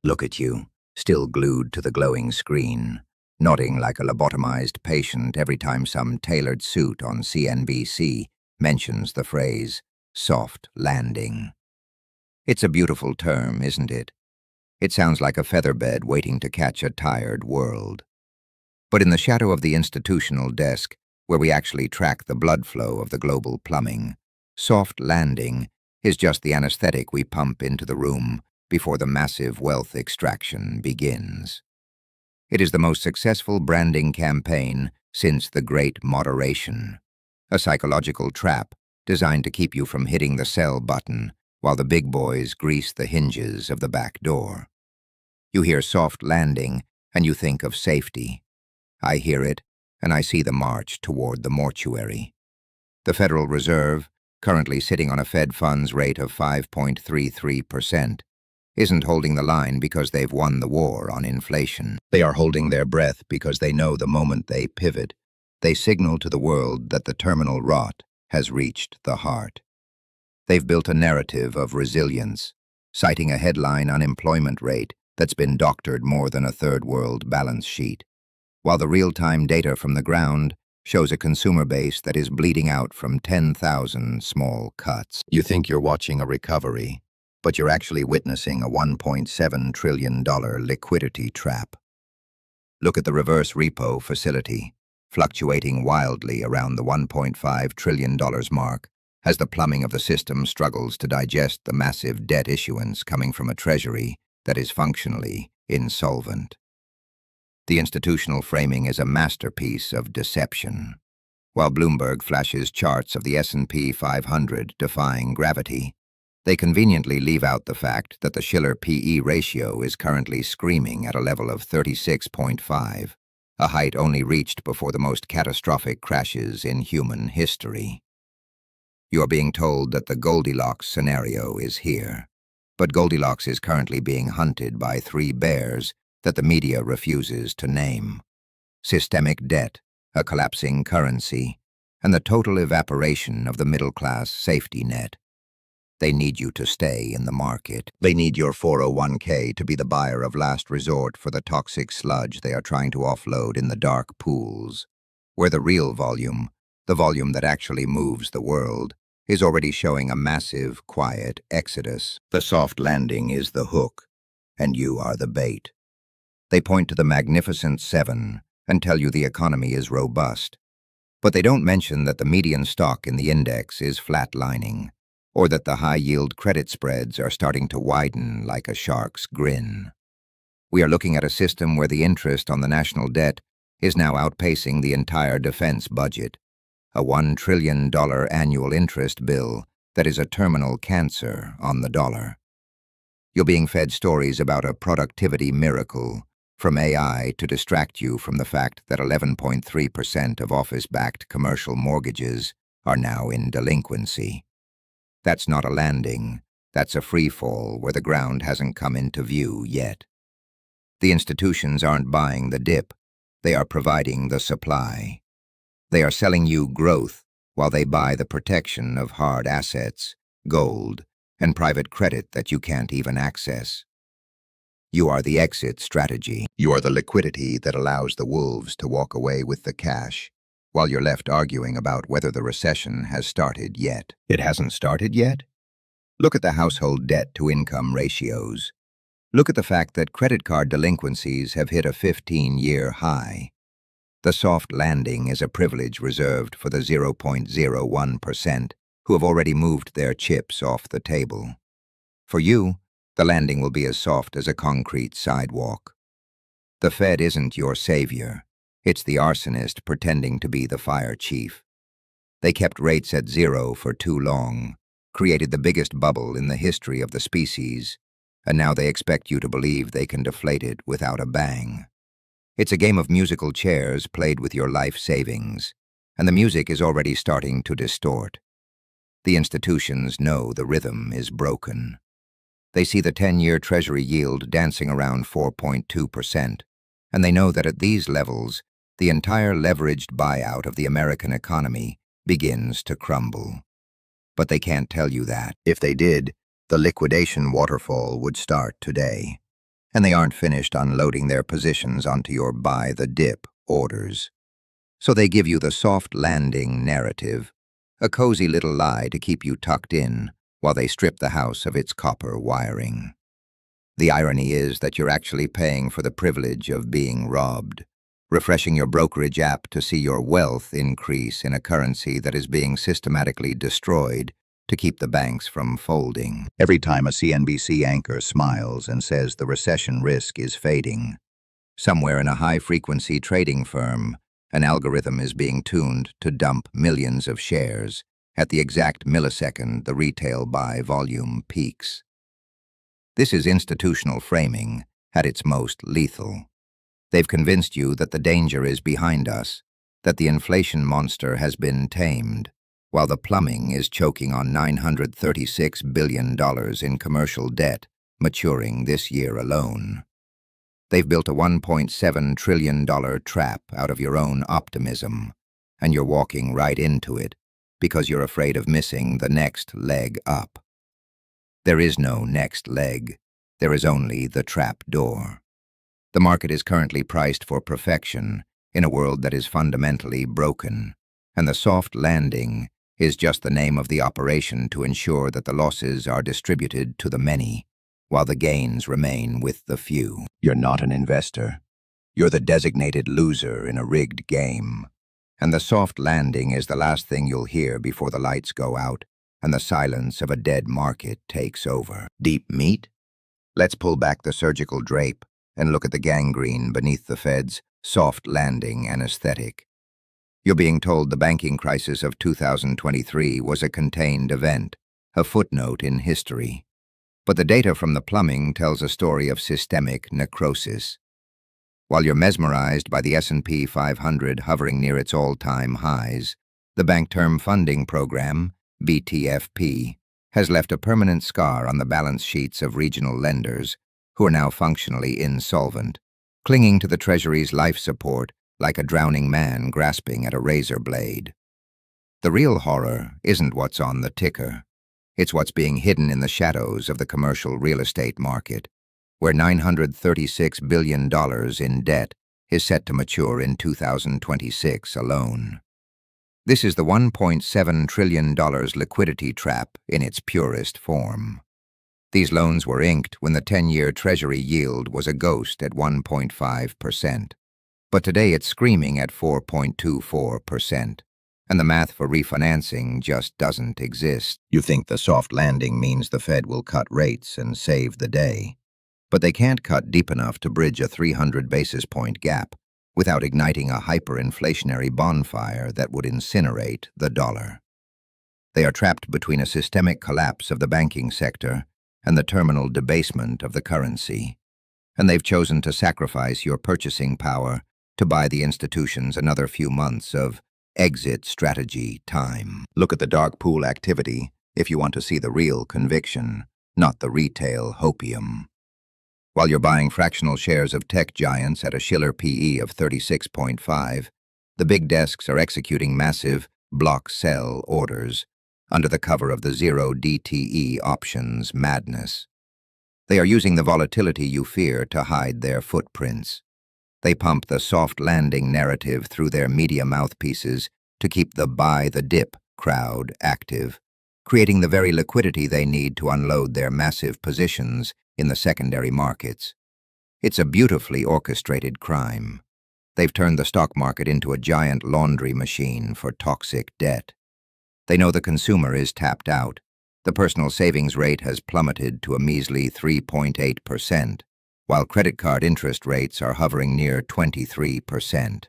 Look at you, still glued to the glowing screen, nodding like a lobotomized patient every time some tailored suit on CNBC mentions the phrase, soft landing. It's a beautiful term, isn't it? It sounds like a featherbed waiting to catch a tired world. But in the shadow of the institutional desk, where we actually track the blood flow of the global plumbing, soft landing is just the anesthetic we pump into the room before the massive wealth extraction begins. It is the most successful branding campaign since the Great Moderation, a psychological trap designed to keep you from hitting the sell button while the big boys grease the hinges of the back door. You hear soft landing and you think of safety. I hear it, and I see the march toward the mortuary. The Federal Reserve, currently sitting on a Fed funds rate of 5.33%, isn't holding the line because they've won the war on inflation. They are holding their breath because they know the moment they pivot, they signal to the world that the terminal rot has reached the heart. They've built a narrative of resilience, citing a headline unemployment rate that's been doctored more than a third-world balance sheet, while the real-time data from the ground shows a consumer base that is bleeding out from 10,000 small cuts. You think you're watching a recovery, but you're actually witnessing a $1.7 trillion liquidity trap. Look at the reverse repo facility, fluctuating wildly around the $1.5 trillion mark as the plumbing of the system struggles to digest the massive debt issuance coming from a Treasury that is functionally insolvent. The institutional framing is a masterpiece of deception. While Bloomberg flashes charts of the S&P 500 defying gravity, they conveniently leave out the fact that the Shiller PE ratio is currently screaming at a level of 36.5, a height only reached before the most catastrophic crashes in human history. You are being told that the Goldilocks scenario is here, but Goldilocks is currently being hunted by three bears that the media refuses to name: systemic debt, a collapsing currency, and the total evaporation of the middle-class safety net. They need you to stay in the market. They need your 401k to be the buyer of last resort for the toxic sludge they are trying to offload in the dark pools, where the real volume, the volume that actually moves the world, is already showing a massive, quiet exodus. The soft landing is the hook, and you are the bait. They point to the Magnificent Seven and tell you the economy is robust, but they don't mention that the median stock in the index is flatlining, or that the high-yield credit spreads are starting to widen like a shark's grin. We are looking at a system where the interest on the national debt is now outpacing the entire defense budget, a $1 trillion annual interest bill that is a terminal cancer on the dollar. You're being fed stories about a productivity miracle from AI to distract you from the fact that 11.3% of office-backed commercial mortgages are now in delinquency. That's not a landing, that's a free fall where the ground hasn't come into view yet. The institutions aren't buying the dip, they are providing the supply. They are selling you growth while they buy the protection of hard assets, gold, and private credit that you can't even access. You are the exit strategy. You are the liquidity that allows the wolves to walk away with the cash, while you're left arguing about whether the recession has started yet. It hasn't started yet? Look at the household debt-to-income ratios. Look at the fact that credit card delinquencies have hit a 15-year high. The soft landing is a privilege reserved for the 0.01% who have already moved their chips off the table. For you, the landing will be as soft as a concrete sidewalk. The Fed isn't your savior. It's the arsonist pretending to be the fire chief. They kept rates at zero for too long, created the biggest bubble in the history of the species, and now they expect you to believe they can deflate it without a bang. It's a game of musical chairs played with your life savings, and the music is already starting to distort. The institutions know the rhythm is broken. They see the 10-year Treasury yield dancing around 4.2%, and they know that at these levels, the entire leveraged buyout of the American economy begins to crumble. But they can't tell you that. If they did, the liquidation waterfall would start today. And they aren't finished unloading their positions onto your buy the dip orders. So they give you the soft landing narrative, a cozy little lie to keep you tucked in while they strip the house of its copper wiring. The irony is that you're actually paying for the privilege of being robbed, refreshing your brokerage app to see your wealth increase in a currency that is being systematically destroyed to keep the banks from folding. Every time a CNBC anchor smiles and says the recession risk is fading, somewhere in a high-frequency trading firm, an algorithm is being tuned to dump millions of shares at the exact millisecond the retail buy volume peaks. This is institutional framing at its most lethal. They've convinced you that the danger is behind us, that the inflation monster has been tamed, while the plumbing is choking on $936 billion in commercial debt maturing this year alone. They've built a $1.7 trillion trap out of your own optimism, and you're walking right into it because you're afraid of missing the next leg up. There is no next leg. There is only the trap door. The market is currently priced for perfection in a world that is fundamentally broken, and the soft landing is just the name of the operation to ensure that the losses are distributed to the many, while the gains remain with the few. You're not an investor. You're the designated loser in a rigged game. And the soft landing is the last thing you'll hear before the lights go out and the silence of a dead market takes over. Deep meat? Let's pull back the surgical drape and look at the gangrene beneath the Fed's soft landing anesthetic. You're being told the banking crisis of 2023 was a contained event, a footnote in history. But the data from the plumbing tells a story of systemic necrosis. While you're mesmerized by the S&P 500 hovering near its all-time highs, the Bank Term Funding Program, BTFP, has left a permanent scar on the balance sheets of regional lenders who are now functionally insolvent, clinging to the Treasury's life support like a drowning man grasping at a razor blade. The real horror isn't what's on the ticker. It's what's being hidden in the shadows of the commercial real estate market, where $936 billion in debt is set to mature in 2026 alone. This is the $1.7 trillion liquidity trap in its purest form. These loans were inked when the 10-year Treasury yield was a ghost at 1.5%. But today it's screaming at 4.24%. And the math for refinancing just doesn't exist. You think the soft landing means the Fed will cut rates and save the day. But they can't cut deep enough to bridge a 300 basis point gap without igniting a hyperinflationary bonfire that would incinerate the dollar. They are trapped between a systemic collapse of the banking sector and the terminal debasement of the currency. And they've chosen to sacrifice your purchasing power to buy the institutions another few months of exit strategy time. Look at the dark pool activity if you want to see the real conviction, not the retail hopium. While you're buying fractional shares of tech giants at a Shiller PE of 36.5, the big desks are executing massive block sell orders under the cover of the zero DTE options madness. They are using the volatility you fear to hide their footprints. They pump the soft landing narrative through their media mouthpieces to keep the buy the dip crowd active, creating the very liquidity they need to unload their massive positions in the secondary markets. It's a beautifully orchestrated crime. They've turned the stock market into a giant laundry machine for toxic debt. They know the consumer is tapped out. The personal savings rate has plummeted to a measly 3.8%. While credit card interest rates are hovering near 23%.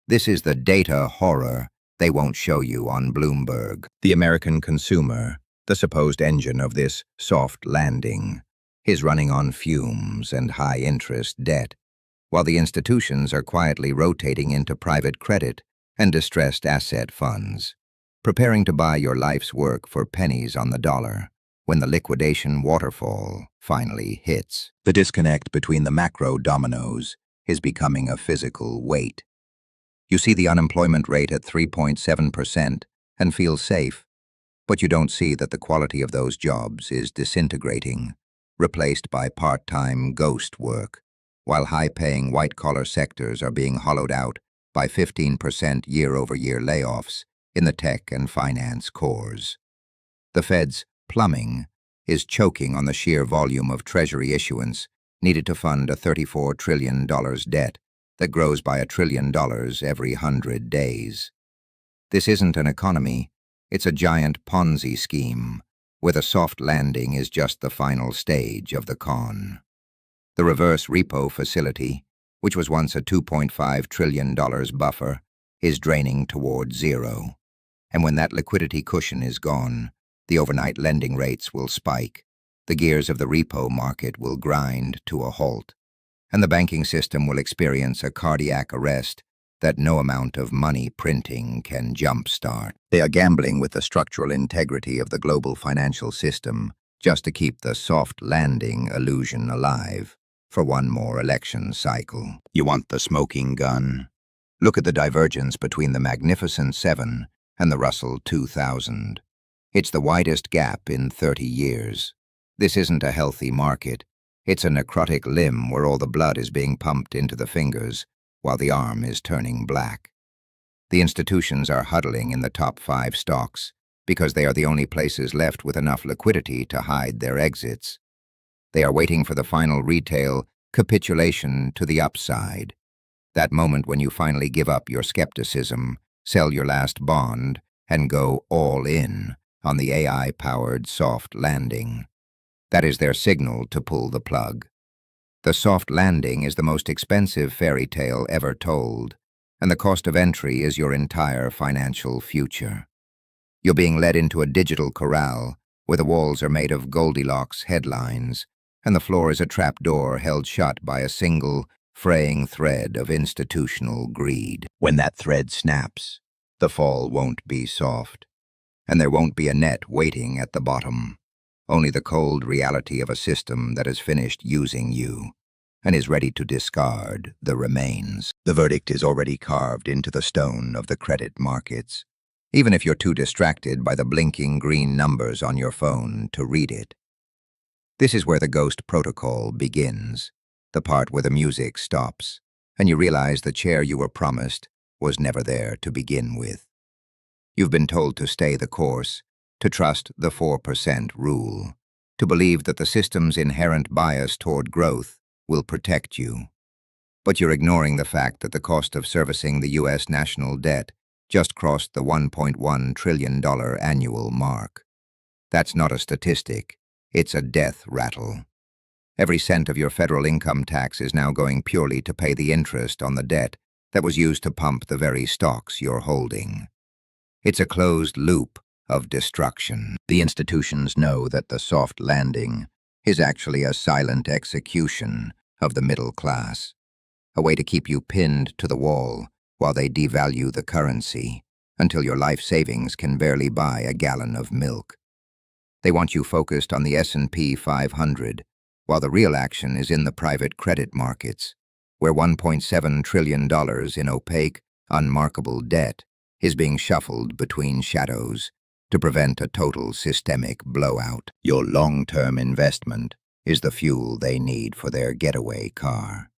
This is the data horror they won't show you on Bloomberg. The American consumer, the supposed engine of this soft landing, is running on fumes and high-interest debt, while the institutions are quietly rotating into private credit and distressed asset funds, preparing to buy your life's work for pennies on the dollar. When the liquidation waterfall finally hits. The disconnect between the macro dominoes is becoming a physical weight. You see the unemployment rate at 3.7% and feel safe, but you don't see that the quality of those jobs is disintegrating. replaced by part-time ghost work, while high-paying white-collar sectors are being hollowed out by 15% year-over-year layoffs in the tech and finance cores. The Fed's plumbing is choking on the sheer volume of Treasury issuance needed to fund a $34 trillion debt that grows by $1 trillion every 100 days. This isn't an economy, it's a giant Ponzi scheme, where the soft landing is just the final stage of the con. The reverse repo facility, which was once a $2.5 trillion buffer, is draining toward zero. And when that liquidity cushion is gone, the overnight lending rates will spike, the gears of the repo market will grind to a halt, and the banking system will experience a cardiac arrest that no amount of money printing can jumpstart. They are gambling with the structural integrity of the global financial system just to keep the soft landing illusion alive for one more election cycle. You want the smoking gun? Look at the divergence between the Magnificent Seven and the Russell 2000. It's the widest gap in 30 years. This isn't a healthy market. It's a necrotic limb where all the blood is being pumped into the fingers while the arm is turning black. The institutions are huddling in the top 5 stocks because they are the only places left with enough liquidity to hide their exits. They are waiting for the final retail capitulation to the upside, that moment when you finally give up your skepticism, sell your last bond, and go all in on the AI-powered soft landing. That is their signal to pull the plug. The soft landing is the most expensive fairy tale ever told, and the cost of entry is your entire financial future. You're being led into a digital corral where the walls are made of Goldilocks headlines, and the floor is a trapdoor held shut by a single, fraying thread of institutional greed. When that thread snaps, the fall won't be soft, and there won't be a net waiting at the bottom. Only the cold reality of a system that has finished using you and is ready to discard the remains. The verdict is already carved into the stone of the credit markets, even if you're too distracted by the blinking green numbers on your phone to read it. This is where the ghost protocol begins, the part where the music stops, and you realize the chair you were promised was never there to begin with. You've been told to stay the course, to trust the 4% rule, to believe that the system's inherent bias toward growth will protect you. But you're ignoring the fact that the cost of servicing the U.S. national debt just crossed the $1.1 trillion annual mark. That's not a statistic, it's a death rattle. Every cent of your federal income tax is now going purely to pay the interest on the debt that was used to pump the very stocks you're holding. It's a closed loop of destruction. The institutions know that the soft landing is actually a silent execution of the middle class, a way to keep you pinned to the wall while they devalue the currency until your life savings can barely buy a gallon of milk. They want you focused on the S&P 500, while the real action is in the private credit markets, where $1.7 trillion in opaque, unmarkable debt is being shuffled between shadows to prevent a total systemic blowout. Your long-term investment is the fuel they need for their getaway car.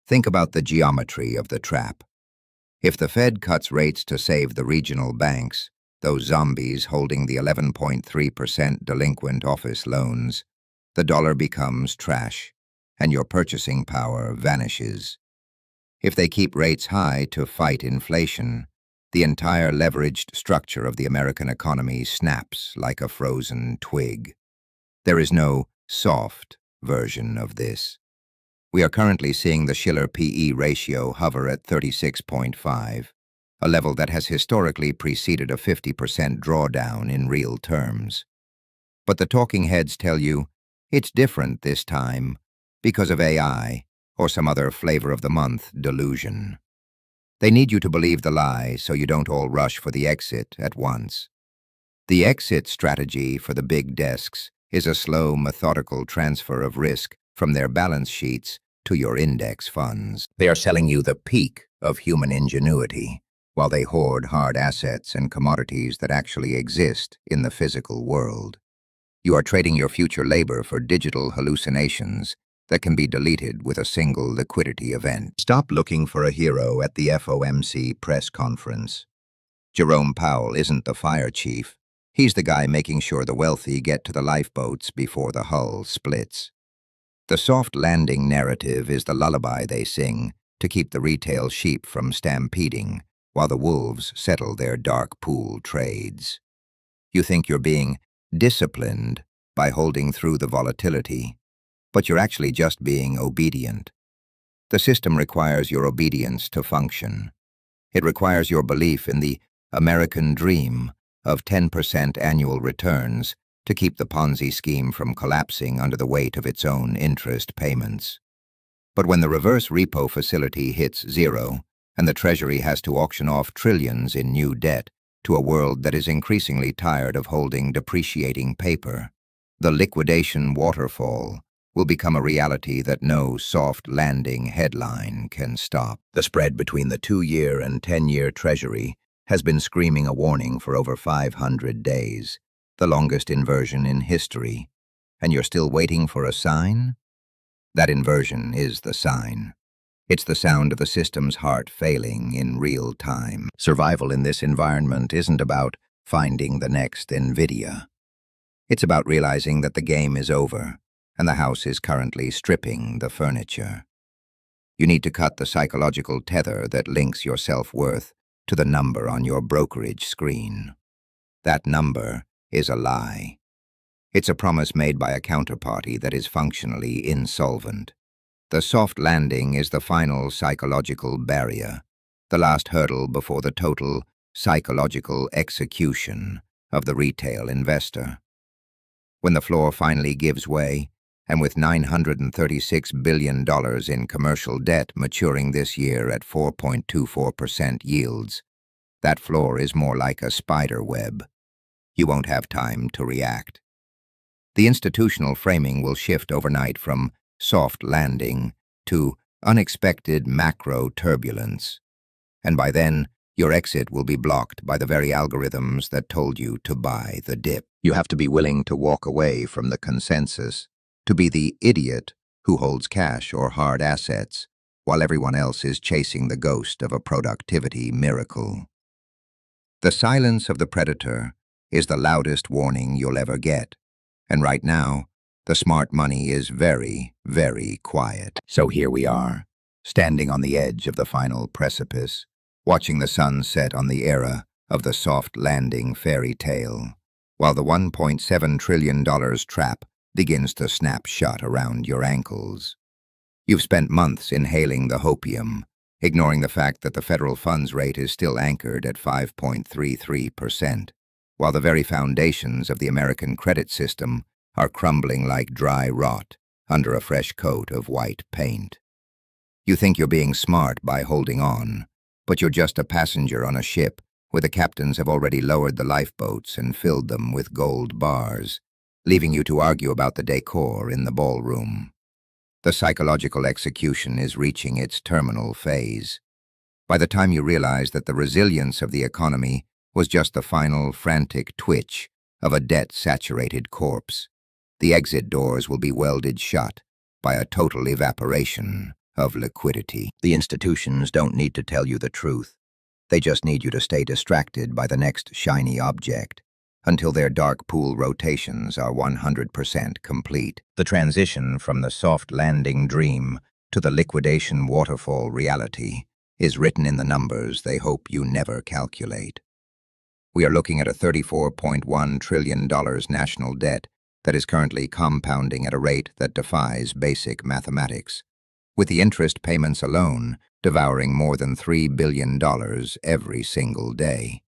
Think about the geometry of the trap. If the Fed cuts rates to save the regional banks, those zombies holding the 11.3% delinquent office loans, the dollar becomes trash, and your purchasing power vanishes. If they keep rates high to fight inflation, the entire leveraged structure of the American economy snaps like a frozen twig. There is no soft version of this. We are currently seeing the Shiller PE ratio hover at 36.5, a level that has historically preceded a 50% drawdown in real terms. But the talking heads tell you it's different this time because of AI or some other flavor-of-the-month delusion. They need you to believe the lie so you don't all rush for the exit at once. The exit strategy for the big desks is a slow, methodical transfer of risk from their balance sheets to your index funds. They are selling you the peak of human ingenuity, while they hoard hard assets and commodities that actually exist in the physical world. You are trading your future labor for digital hallucinations that can be deleted with a single liquidity event. Stop looking for a hero at the FOMC press conference. Jerome Powell isn't the fire chief. He's the guy making sure the wealthy get to the lifeboats before the hull splits. The soft landing narrative is the lullaby they sing to keep the retail sheep from stampeding while the wolves settle their dark pool trades. You think you're being disciplined by holding through the volatility, but you're actually just being obedient. The system requires your obedience to function. It requires your belief in the American dream of 10% annual returns to keep the Ponzi scheme from collapsing under the weight of its own interest payments. But when the reverse repo facility hits zero and the Treasury has to auction off trillions in new debt to a world that is increasingly tired of holding depreciating paper, the liquidation waterfall will become a reality that no soft landing headline can stop. The spread between the 2-year and 10-year Treasury has been screaming a warning for over 500 days, the longest inversion in history, and you're still waiting for a sign? That inversion is the sign. It's the sound of the system's heart failing in real time. Survival in this environment isn't about finding the next NVIDIA. It's about realizing that the game is over, and the house is currently stripping the furniture. You need to cut the psychological tether that links your self-worth to the number on your brokerage screen. That number is a lie. It's a promise made by a counterparty that is functionally insolvent. The soft landing is the final psychological barrier, the last hurdle before the total psychological execution of the retail investor. When the floor finally gives way, and with $936 billion in commercial debt maturing this year at 4.24% yields, that floor is more like a spider web. You won't have time to react. The institutional framing will shift overnight from soft landing to unexpected macro turbulence, and by then, your exit will be blocked by the very algorithms that told you to buy the dip. You have to be willing to walk away from the consensus, to be the idiot who holds cash or hard assets while everyone else is chasing the ghost of a productivity miracle. The silence of the predator is the loudest warning you'll ever get, and right now, the smart money is very, very quiet. So here we are, standing on the edge of the final precipice, watching the sun set on the era of the soft landing fairy tale, while the $1.7 trillion trap begins to snap shut around your ankles. You've spent months inhaling the hopium, ignoring the fact that the federal funds rate is still anchored at 5.33%, while the very foundations of the American credit system are crumbling like dry rot under a fresh coat of white paint. You think you're being smart by holding on, but you're just a passenger on a ship where the captains have already lowered the lifeboats and filled them with gold bars, leaving you to argue about the decor in the ballroom. The psychological execution is reaching its terminal phase. By the time you realize that the resilience of the economy was just the final frantic twitch of a debt-saturated corpse, the exit doors will be welded shut by a total evaporation of liquidity. The institutions don't need to tell you the truth. They just need you to stay distracted by the next shiny object until their dark pool rotations are 100% complete. The transition from the soft landing dream to the liquidation waterfall reality is written in the numbers they hope you never calculate. We are looking at a $34.1 trillion national debt that is currently compounding at a rate that defies basic mathematics, with the interest payments alone devouring more than $3 billion every single day.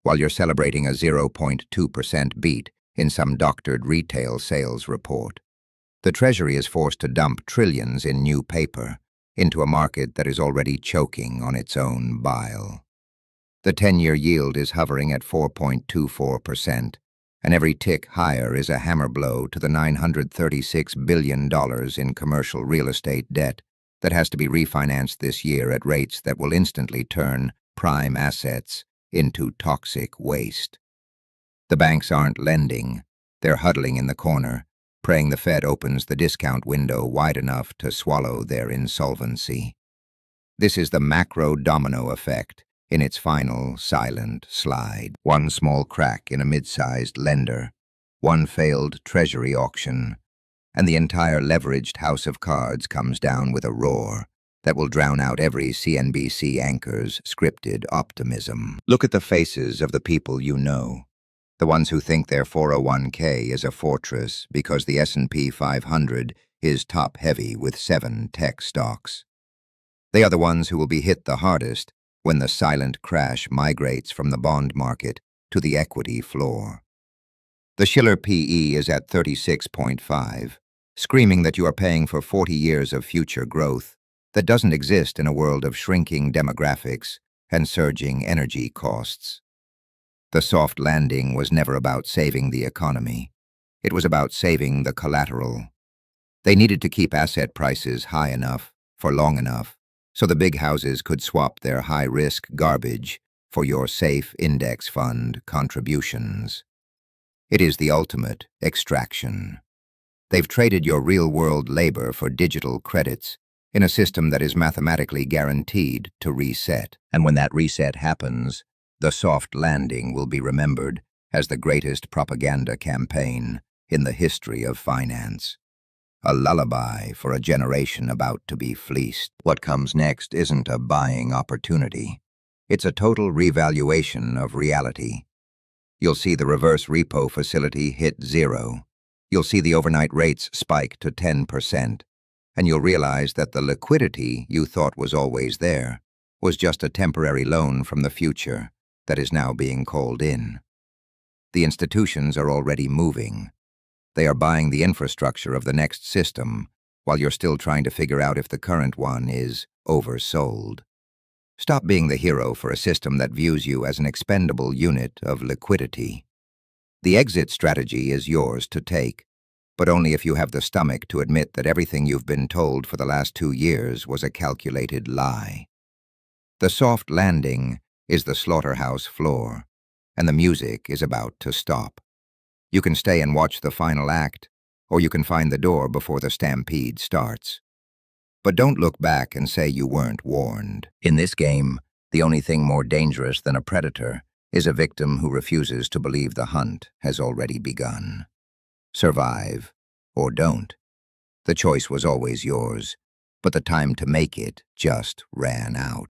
While you're celebrating a 0.2% beat in some doctored retail sales report, the Treasury is forced to dump trillions in new paper into a market that is already choking on its own bile. The 10-year yield is hovering at 4.24%, and every tick higher is a hammer blow to the $936 billion in commercial real estate debt that has to be refinanced this year at rates that will instantly turn prime assets into toxic waste. The banks aren't lending, They're huddling in the corner, praying the Fed opens the discount window wide enough to swallow their insolvency. This is the macro domino effect in its final, silent slide. One small crack in a mid-sized lender, one failed Treasury auction, and the entire leveraged house of cards comes down with a roar that will drown out every CNBC anchor's scripted optimism. Look at the faces of the people you know. The ones who think their 401k is a fortress because the S&P 500 is top-heavy with 7 tech stocks. They are the ones who will be hit the hardest when the silent crash migrates from the bond market to the equity floor. The Shiller PE is at 36.5, screaming that you are paying for 40 years of future growth that doesn't exist in a world of shrinking demographics and surging energy costs. The soft landing was never about saving the economy. It was about saving the collateral. They needed to keep asset prices high enough for long enough so the big houses could swap their high-risk garbage for your safe index fund contributions. It is the ultimate extraction. They've traded your real-world labor for digital credits in a system that is mathematically guaranteed to reset. And when that reset happens, the soft landing will be remembered as the greatest propaganda campaign in the history of finance. A lullaby for a generation about to be fleeced. What comes next isn't a buying opportunity. It's a total revaluation of reality. You'll see the reverse repo facility hit 0. You'll see the overnight rates spike to 10%. And you'll realize that the liquidity you thought was always there was just a temporary loan from the future that is now being called in. The institutions are already moving. They are buying the infrastructure of the next system while you're still trying to figure out if the current one is oversold. Stop being the hero for a system that views you as an expendable unit of liquidity. The exit strategy is yours to take, but only if you have the stomach to admit that everything you've been told for the last 2 years was a calculated lie. The soft landing is the slaughterhouse floor, and the music is about to stop. You can stay and watch the final act, or you can find the door before the stampede starts. But don't look back and say you weren't warned. In this game, the only thing more dangerous than a predator is a victim who refuses to believe the hunt has already begun. Survive, or don't. The choice was always yours, but the time to make it just ran out.